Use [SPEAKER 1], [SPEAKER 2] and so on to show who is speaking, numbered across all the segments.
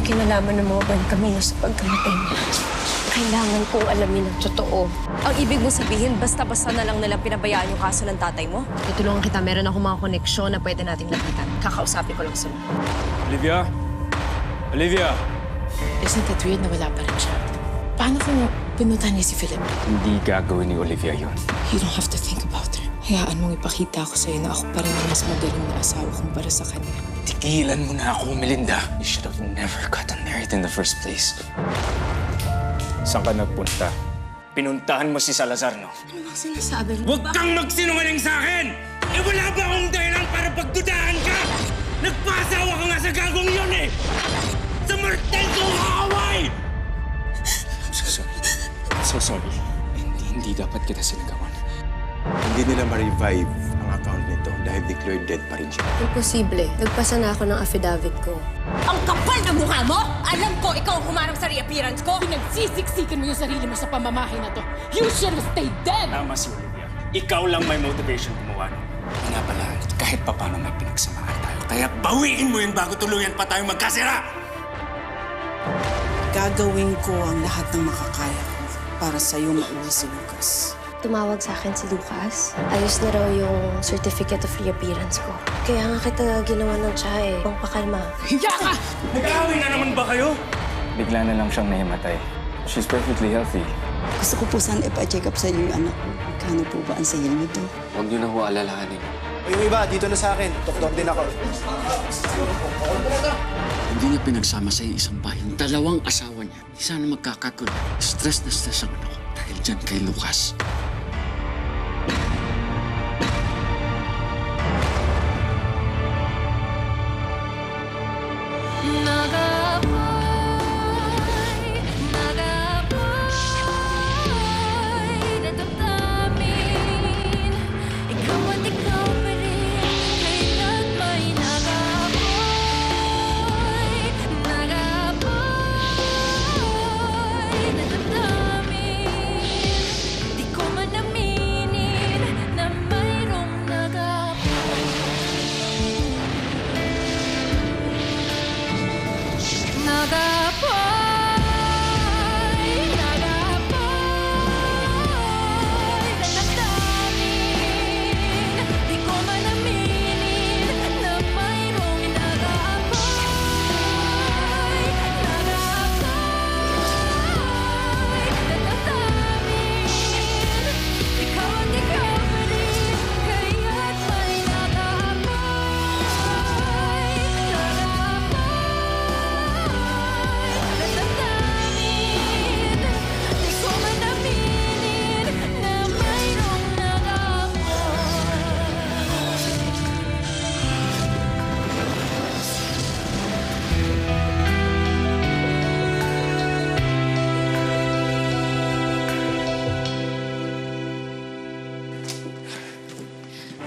[SPEAKER 1] may kinalaman ng mga Buen Camino sa pagkamatay niya. Kailangan kong alamin ang totoo.
[SPEAKER 2] Ang ibig mo sabihin, basta-basta na lang nilang pinabayaan yung kaso ng tatay mo? Tutulungan kita, meron akong mga koneksyon na pwede nating lapitan. Kakausapin ko lang sila.
[SPEAKER 3] Olivia? Olivia!
[SPEAKER 4] Isn't it weird na wala pa rin siya? Paano kung pinuntahan niya si Philip?
[SPEAKER 3] Hindi gagawin ni Olivia yun.
[SPEAKER 4] You don't have to think about her. Hayaan mong ipakita ko sa'yo na ako pa rin ang mas magaling na asawa kumpara sa kanya.
[SPEAKER 3] Tigilan mo na ako, Melinda. You should have never gotten married in the first place. Saan ka nagpunta? Pinuntahan mo si Salazar, no?
[SPEAKER 1] Ano bang sinasabi mo?
[SPEAKER 5] Huwag kang magsinungaling sa akin! Eh wala ba akong dahilan para pagdudahan ka? Nagpasawa ka nga sa gagong yun eh! Sa martel kong kaaway!
[SPEAKER 3] I'm so sorry. I'm so sorry. Hindi dapat kita sinagawan.
[SPEAKER 6] Hindi nila ma-revive ang account nito dahil declared dead pa rin siya.
[SPEAKER 1] Imposible. Nagpasa na ako ng affidavit ko.
[SPEAKER 2] Ang kapal ng mukha mo! Alam ko, ikaw ang humarang sa reappearance ko!
[SPEAKER 4] Pinagsisiksikan mo yung sarili mo sa pamamahay na to. You should have stayed dead!
[SPEAKER 3] Tama si Olivia. Ikaw lang may motivation gumawa nun. Nga pala, kahit papano may pinagsamahan tayo.
[SPEAKER 5] Kaya bawiin mo yun bago tuluyan pa tayo magkasira!
[SPEAKER 7] Gagawin ko ang lahat ng makakaya ko para sa'yo mauwi si Lucas.
[SPEAKER 1] Tumawag sa akin si Lucas. Ayos na raw yung certificate of reappearance ko. Kaya nga kita ginawa ng tsahe. Pang pakalma.
[SPEAKER 4] Hiya ka!
[SPEAKER 5] Nag-aaway na naman ba kayo?
[SPEAKER 3] Bigla na lang siyang nahimatay. She's perfectly healthy.
[SPEAKER 7] Gusto ko po sana ipa-check up sa iyo yung anak ko. Magkano po ba ang sahil nito?
[SPEAKER 8] Huwag niyo na ho alalahanin.
[SPEAKER 9] O yung iba, dito na sa akin. Doktor din ako.
[SPEAKER 8] Hindi niya pinagsama sa isang bahay. Dalawang asawa niya. Hindi sana magkakagulo. Stress na stress ang anak ko dahil dyan kay Lucas.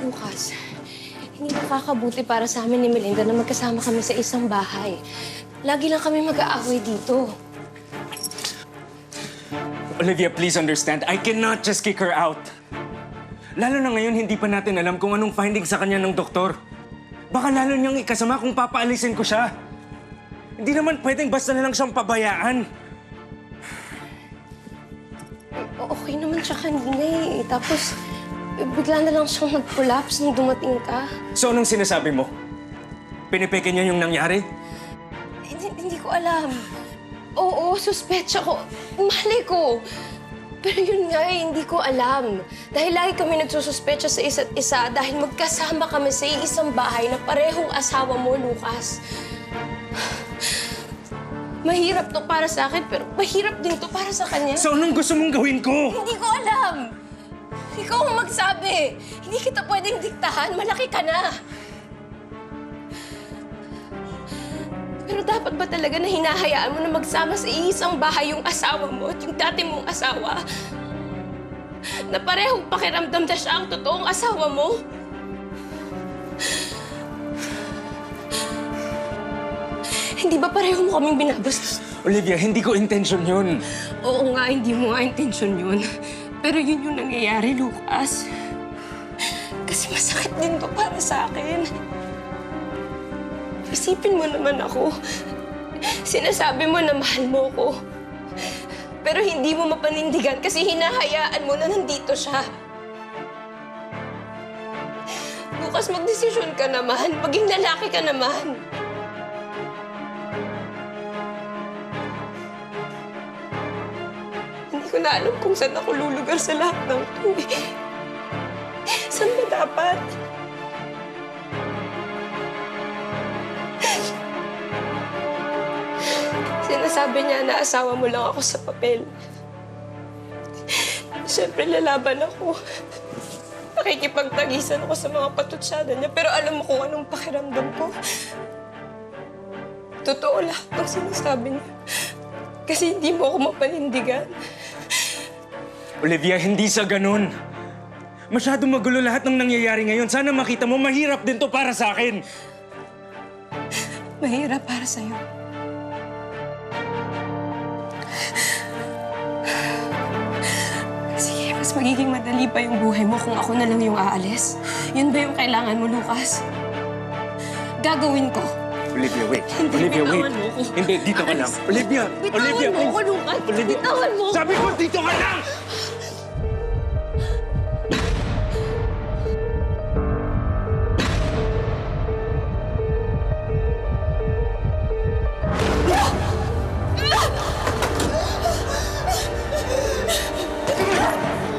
[SPEAKER 1] Lucas, hindi nakakabuti para sa amin ni Melinda na magkasama kami sa isang bahay. Lagi lang kami mag-aaway dito.
[SPEAKER 3] Olivia, please understand. I cannot just kick her out. Lalo na ngayon, hindi pa natin alam kung anong findings sa kanya ng doktor. Baka lalo niyang ikasama kung papaalisin ko siya. Hindi naman pwedeng basta na lang siyang pabayaan.
[SPEAKER 1] Okay naman siya kanina eh. Tapos, bigla na lang siyang nag-collapse nung dumating ka.
[SPEAKER 3] So, anong sinasabi mo? Pinipeke niya yung nangyari?
[SPEAKER 1] Hindi ko alam. Oo, suspetsa ko. Mali ko. Pero yun nga eh, hindi ko alam. Dahil lagi kami nagsususpetsa sa isa't isa dahil magkasama kami sa isang bahay na parehong asawa mo, Lucas. Mahirap to para sa akin, pero mahirap din to para sa kanya.
[SPEAKER 3] So, anong gusto mong gawin ko?
[SPEAKER 1] Hindi ko alam. Ikaw ang magsabi. Hindi kita pwedeng diktahan. Malaki ka na. Pero dapat ba talaga na hinahayaan mo na magsama sa isang bahay yung asawa mo at yung dati mong asawa? Na parehong pakiramdam na siya ang totoong asawa mo? Hindi ba pareho mo kaming binabastos?
[SPEAKER 3] Olivia, hindi ko intention yun.
[SPEAKER 1] Oo nga, hindi mo nga intensyon yun. Pero yun yung nangyayari, Lucas. Kasi masakit din to para sa akin. Isipin mo naman ako. Sinasabi mo na mahal mo ko. Pero hindi mo mapanindigan kasi hinahayaan mo na nandito siya. Bukas magdesisyon ka naman. Maging lalaki ka naman. Hindi ko na alam kung saan ako lulugar sa lahat ng ito. Saan ba dapat? Sinasabi niya na asawa mo lang ako sa papel. Siyempre, lalaban ako. Nakikipagtagisan ako sa mga patutsada niya. Pero alam mo kung anong pakiramdam ko? Totoo lahat ng sinasabi niya. Kasi hindi mo ako mapanindigan.
[SPEAKER 3] Olivia, hindi sa ganun. Masyadong magulo lahat ng nangyayari ngayon. Sana makita mo, mahirap din to para sa akin.
[SPEAKER 1] Mahirap para sa'yo. Sige, mas magiging madali pa yung buhay mo kung ako na lang yung aalis. Yun ba yung kailangan mo, Lucas? Gagawin ko.
[SPEAKER 3] Olivia, wait.
[SPEAKER 1] Hindi,
[SPEAKER 3] Olivia, wait.
[SPEAKER 1] bitawan mo ako.
[SPEAKER 3] Hindi, dito ka lang. Olivia!
[SPEAKER 1] Bitawan
[SPEAKER 3] Olivia,
[SPEAKER 1] mo ako, Lucas!
[SPEAKER 3] Olivia.
[SPEAKER 1] Bitawan mo!
[SPEAKER 3] Sabi ko, dito ka lang!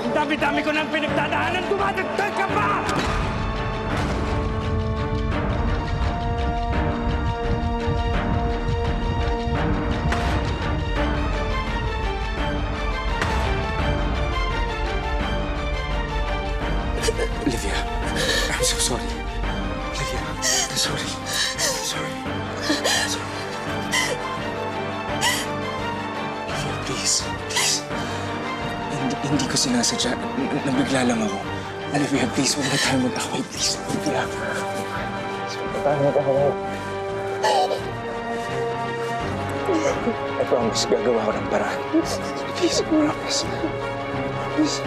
[SPEAKER 3] Ang dami-dami ko ng pinagdadaanan, dumadagdag ka pa! Olivia, I'm so sorry. Olivia, I'm sorry. Sorry. Sorry. Olivia, please. Please. Hindi ko sinasadya. Nabigla lang ako. Olivia, please, huwag na tayo mag-away. Please, Olivia. Please, huwag na tayo mag-away. I promise, gagawa ko ng paraan. Please, I promise. Please.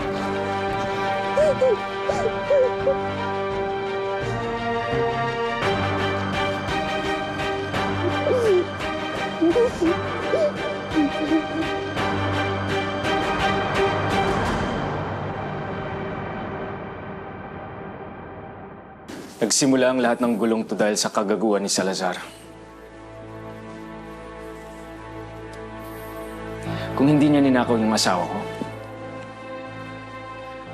[SPEAKER 3] Nagsimula ang lahat ng gulong to dahil sa kagaguhan ni Salazar. Kung hindi niya ninakaw yung asawa ko,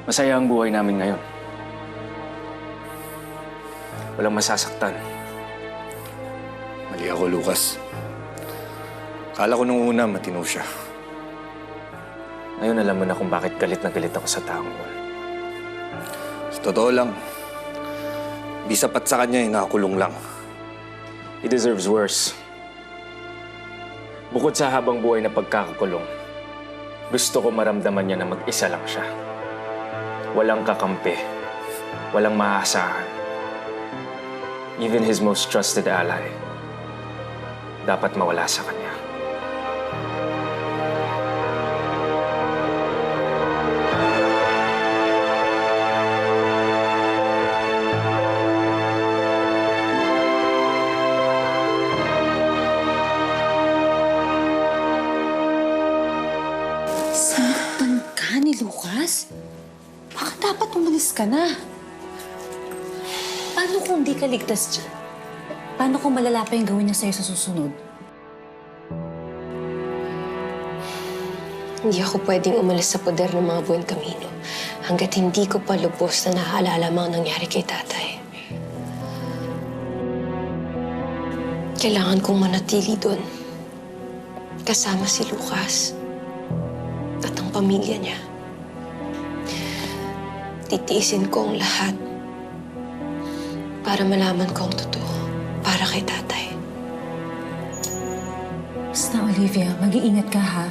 [SPEAKER 3] masaya ang buhay namin ngayon. Walang masasaktan.
[SPEAKER 6] Mali ako, Lucas. Kala ko nung una matino siya.
[SPEAKER 3] Ngayon alam mo na kung bakit galit na galit ako sa taong yun.
[SPEAKER 6] Sa totoo lang, di sapat sa kanya, nakakulong lang.
[SPEAKER 3] He deserves worse. Bukod sa habang buhay na pagkakakulong, gusto ko maramdaman niya na mag-isa lang siya. Walang kakampi, walang maaasahan. Even his most trusted ally, dapat mawala sa kanya.
[SPEAKER 10] Saktan ka ni Lucas? Baka dapat umalis ka na. Paano kung di ka ligtas dyan? Paano kung malala pa yung gawin niya sa'yo sa susunod?
[SPEAKER 1] Hindi ako pwedeng umalis sa poder ng mga Buen Camino hanggat hindi ko pa lubos na naaalala mga nangyari kay tatay. Kailangan kong manatili doon. Kasama si Lucas at ang pamilya niya. Titiisin ko ang lahat para malaman ko ang totoo para kay tatay.
[SPEAKER 10] Basta, Olivia, mag-iingat ka, ha?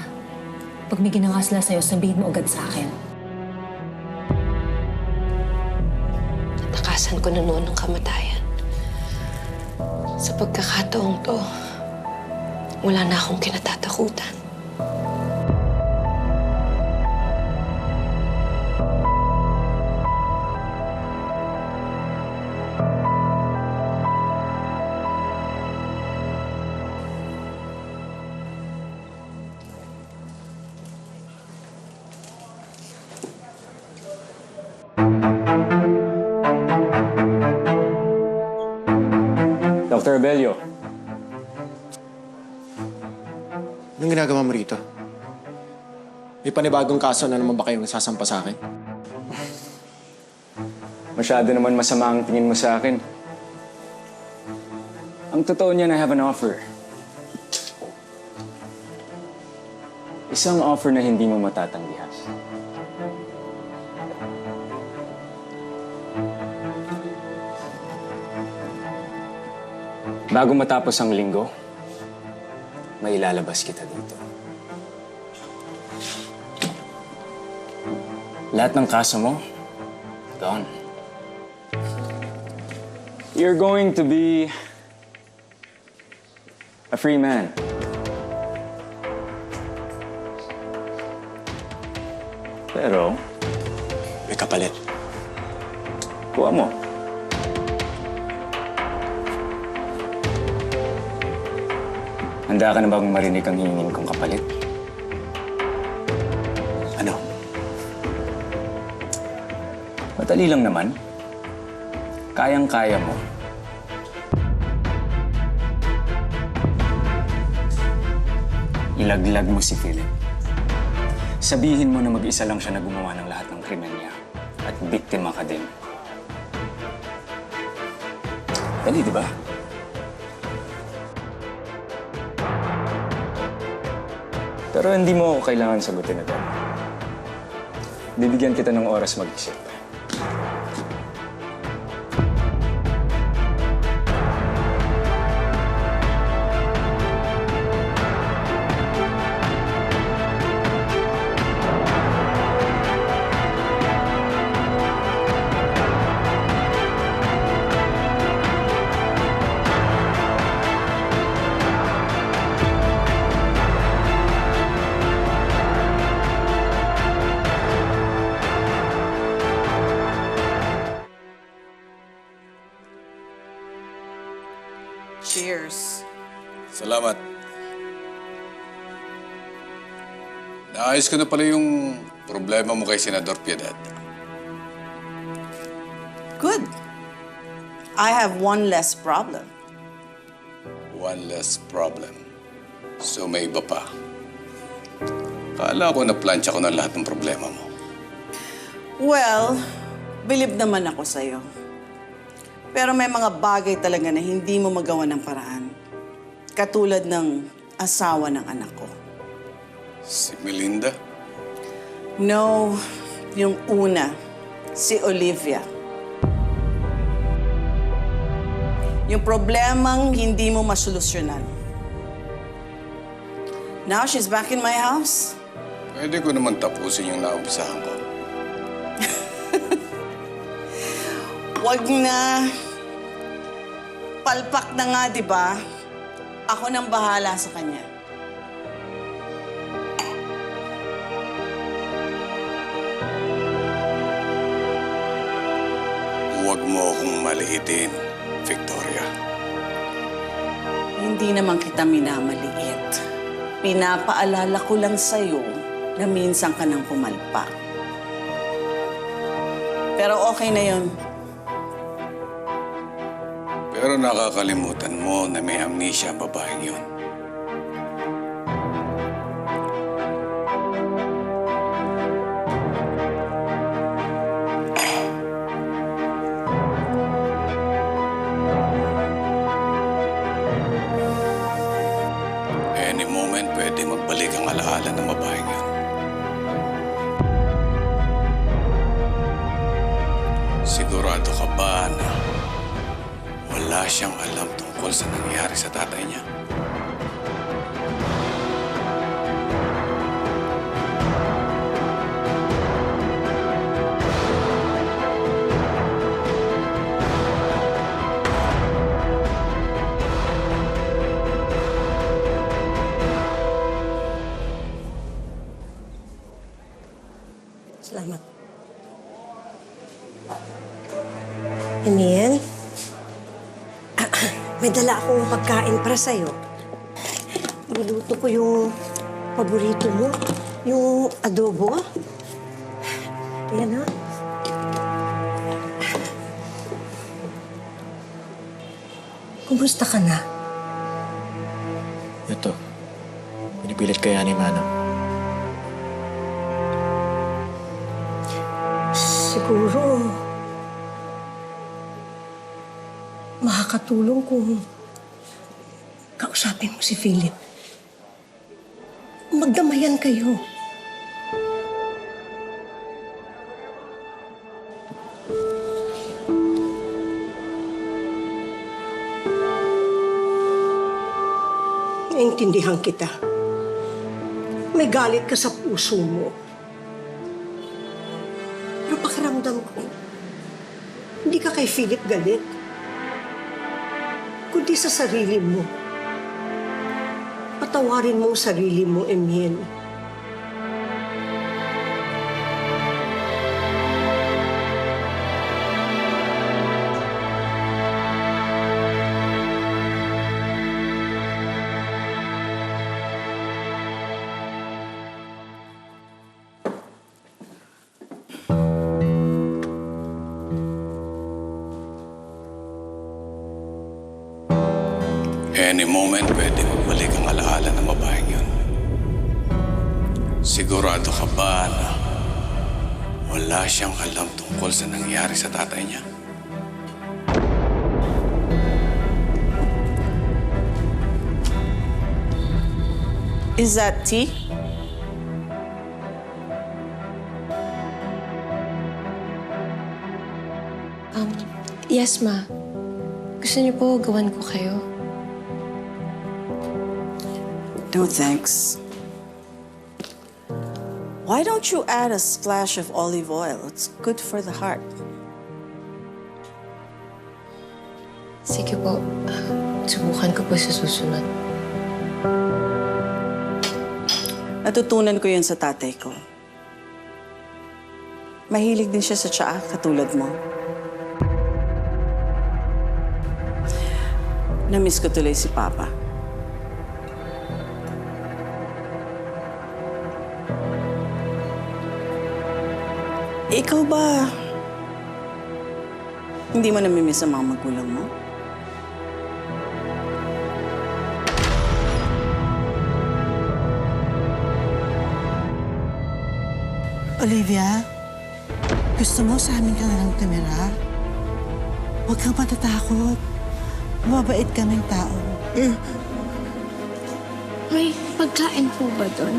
[SPEAKER 10] Pag may ginawa sila sa'yo, sabihin mo agad sa akin.
[SPEAKER 1] Natakasan ko na noon ng kamatayan. Sa pagkakataong to, wala na akong kinatatakutan.
[SPEAKER 3] Aurelio,
[SPEAKER 9] Anong ginagawa mo rito? May panibagong kaso na naman ba kayong nasasampa sa akin?
[SPEAKER 3] masyado naman masama ang tingin mo sa akin. Ang totoo niyan, I have an offer. Isang offer na hindi mo matatanggihan. Bago matapos ang linggo, may ilalabas kita dito. Lahat ng kaso mo, gone. You're going to be a free man. Pero,
[SPEAKER 9] May kapalit.
[SPEAKER 3] kuha mo. Handa ka na bang marinig ang hingin kong kapalit?
[SPEAKER 9] Ano?
[SPEAKER 3] Madali lang naman. Kayang-kaya mo. Ilaglag mo si Philip. Sabihin mo na mag-isa lang siya na gumawa ng lahat ng krimen niya. At biktima ka din. Dali, di ba? Pero hindi mo ako kailangan sagutin agad. Bibigyan kita ng oras mag-isip.
[SPEAKER 7] Cheers.
[SPEAKER 11] Salamat. Naayos ko na pala yung problema mo kay Senador Piedad.
[SPEAKER 7] Good. I have one less problem.
[SPEAKER 11] One less problem. So may iba pa. Kala ko na plancha ko na lahat ng problema mo.
[SPEAKER 7] Well, believe naman ako sa'yo. Pero may mga bagay talaga na hindi mo magawa ng paraan. Katulad ng asawa ng anak ko.
[SPEAKER 11] Si Melinda?
[SPEAKER 7] No, yung una, si Olivia. Yung problemang hindi mo masolusyonan. Now she's back in my house.
[SPEAKER 11] Pwede ko naman tapusin yung naumpisahan ko.
[SPEAKER 7] Wag na. Palpak na nga, di ba? Ako nang bahala sa kanya.
[SPEAKER 11] Huwag mo akong maliitin, Victoria.
[SPEAKER 7] Hindi naman kita minamaliit. Pinapaalala ko lang sa'yo na minsan ka nang pumalpak. Pero okay na yun.
[SPEAKER 11] Pero nakakalimutan mo na may amnesia ang babaeng yun. Any moment, pwede magbalik ang alaala ng babaeng yun. Sigurado ka ba na wala siyang alam tungkol sa nangyari sa tatay niya?
[SPEAKER 12] Salamat. Emil? May dala akong pagkain para sa'yo. Niluto ko yung paborito mo, yung adobo. Ayan, ha? Kumusta ka na?
[SPEAKER 9] Ito, pinipilit kaya ni Manang.
[SPEAKER 12] Siguro, makakatulong kung kausapin mo si Philip. Magdamayan kayo. Naintindihan kita. May galit ka sa puso mo. Pero pakiramdam ko, hindi ka kay Philip galit, kundi sa sarili mo. Patawarin mo ang sarili mo, Emil.
[SPEAKER 11] Any moment, pwede magbalik ang alaala ng babaeng yun. Sigurado ka ba na wala siyang alam tungkol sa nangyari sa tatay niya?
[SPEAKER 7] Is that tea?
[SPEAKER 1] Yes, Ma. Gusto niyo po gawan ko kayo?
[SPEAKER 7] No, thanks. Why don't you add a splash of olive oil? It's good for the heart.
[SPEAKER 1] Sige po. Subukan ko po sa susunod.
[SPEAKER 7] Natutunan ko yun sa tatay ko. Mahilig din siya sa tsaa, katulad mo. Namiss ko tuloy si Papa. Ikaw ba, hindi mo namimiss ang mga magulang mo?
[SPEAKER 13] Olivia, gusto mo sa amin ka na lang tumira? Huwag kang matatakot. Mabait kaming tao.
[SPEAKER 1] May pagkain po ba doon?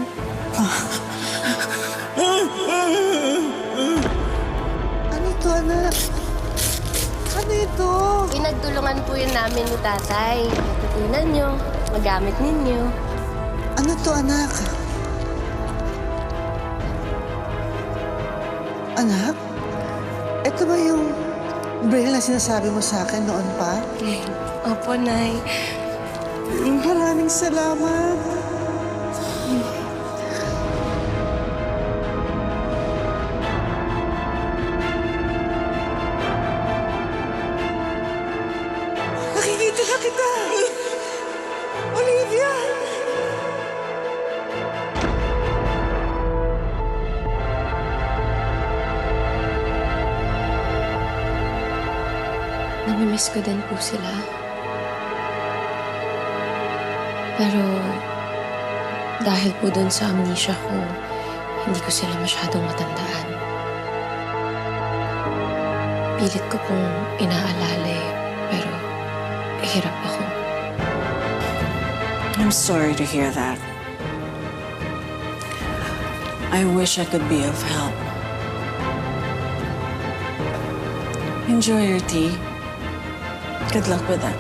[SPEAKER 13] Ano ito, anak? Ano ito?
[SPEAKER 1] Pinagtulungan po yun namin ni Tatay. Matutunan nyo, magamit ninyo.
[SPEAKER 13] Ano to, anak? Anak? Ito ba yung braille na sinasabi mo sa akin noon pa?
[SPEAKER 1] Opo, Nay.
[SPEAKER 13] Maraming salamat. Nakikita na kita! Olivia!
[SPEAKER 1] Namimiss ko din po sila. Pero dahil po doon sa amnesia ko, hindi ko sila masyadong matandaan. Pilit ko pong inaalala pero hirap ako.
[SPEAKER 7] I'm sorry to hear that. I wish I could be of help. Enjoy your tea. Good luck with that.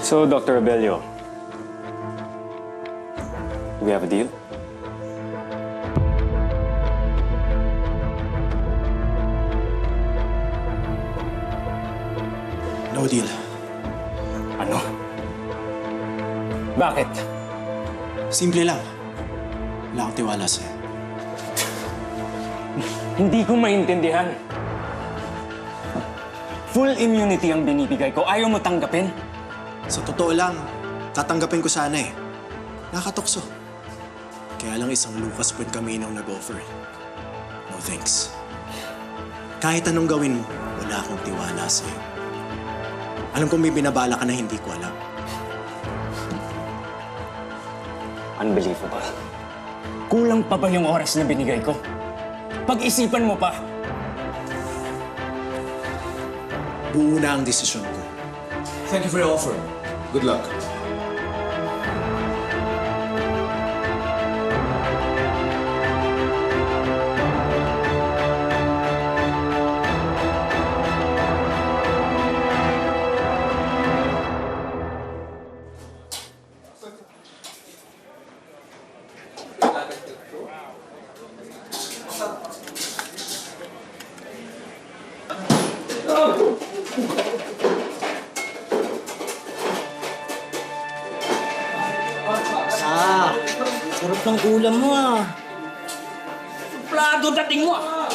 [SPEAKER 3] So, Dr. Abelio, do we have a deal?
[SPEAKER 9] No deal.
[SPEAKER 3] Ano? Bakit?
[SPEAKER 9] Simple lang. Wala akong tiwala sa'yo.
[SPEAKER 3] Hindi ko maintindihan. Full immunity ang binibigay ko. Ayaw mo tanggapin?
[SPEAKER 9] Sa totoo lang, tatanggapin ko sana eh. Nakatukso. Kaya lang isang Lucas Point kami nang nag-offer. No thanks. Kahit anong gawin mo, wala akong tiwala sa'yo. Alam kong may binabala ka na hindi ko alam.
[SPEAKER 3] Unbelievable. Kulang pa ba yung oras na binigay ko? Pag-isipan mo pa.
[SPEAKER 9] Buo na ang desisyon ko. Thank you for your offer. Good luck.
[SPEAKER 5] Sarap ng ulam mo ah. Plado dating mo ah.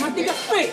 [SPEAKER 5] Matigas pa eh.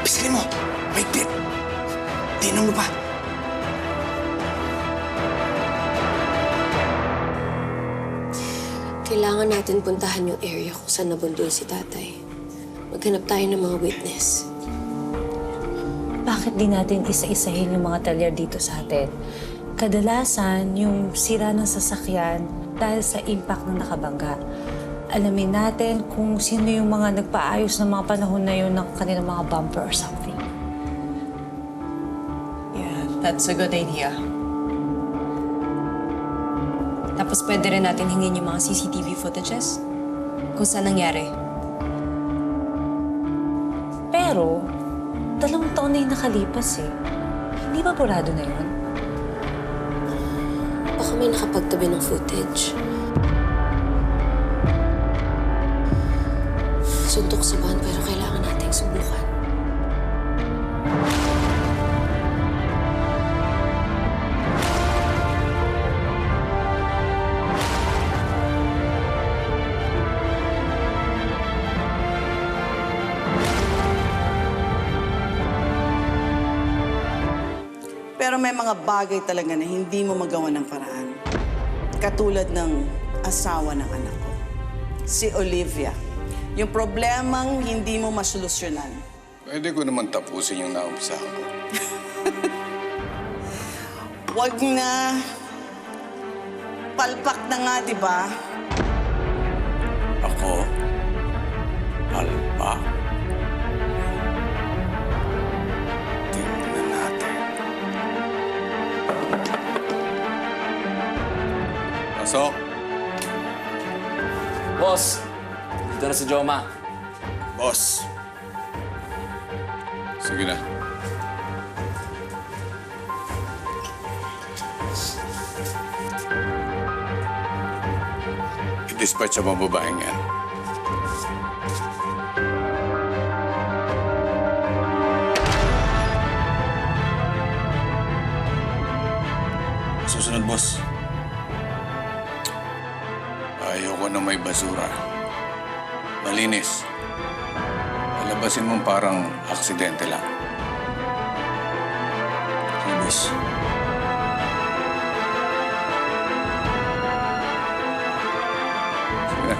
[SPEAKER 9] Pisilin mo! Maigpit! Tinong mo pa!
[SPEAKER 1] Kailangan natin puntahan yung area kung saan nabundol si tatay. Maghanap tayo ng mga witness.
[SPEAKER 10] Bakit di natin isa-isahin yung mga talyer dito sa atin? Kadalasan, yung sira ng sasakyan dahil sa impact ng nakabangga. Alamin natin kung sino yung mga nagpaayos ng mga panahon na yun ng kanilang mga bumper or something.
[SPEAKER 2] Yeah, that's a good idea. Tapos pwede rin natin hingin yung mga CCTV footages kung saan nangyari.
[SPEAKER 10] Pero, 2 taon na yung nakalipas eh. Hindi ba burado na yun?
[SPEAKER 1] Baka may nakapagtabi ng footage. Suntok sa van pero kailangan nating subukan.
[SPEAKER 7] Pero may mga bagay talaga na hindi mo magawa ng paraan. Katulad ng asawa ng anak ko, si Olivia. Yung problemang hindi mo masolusyonan.
[SPEAKER 11] Pwede ko naman tapusin yung naumpisahan ko.
[SPEAKER 7] Wag na. Palpak na nga, di ba?
[SPEAKER 11] Ako? Palpak? Tingnan natin. Pasok!
[SPEAKER 14] Boss, dito na si Joma.
[SPEAKER 11] Boss! Sige na. I-dispatch ang mga babaeng yan. Susunod, boss. Ayoko na may basura. Malinis. Palabasin mo parang aksidente lang. Okay, boss. Sige na.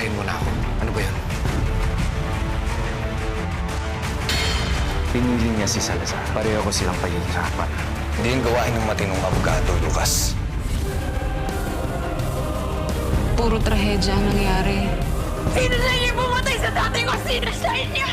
[SPEAKER 15] Pagpasensyahin mo na ako. Ano ba yan?
[SPEAKER 3] Pinili niya si Salazar. Pareho ko silang pahihirapan.
[SPEAKER 6] Hindi yung gawain ng matinong abogado, Lucas.
[SPEAKER 2] Puro trahedya ang nangyari.
[SPEAKER 5] Sino sa inyo pumatay sa tatay ko? Sino sa inyo?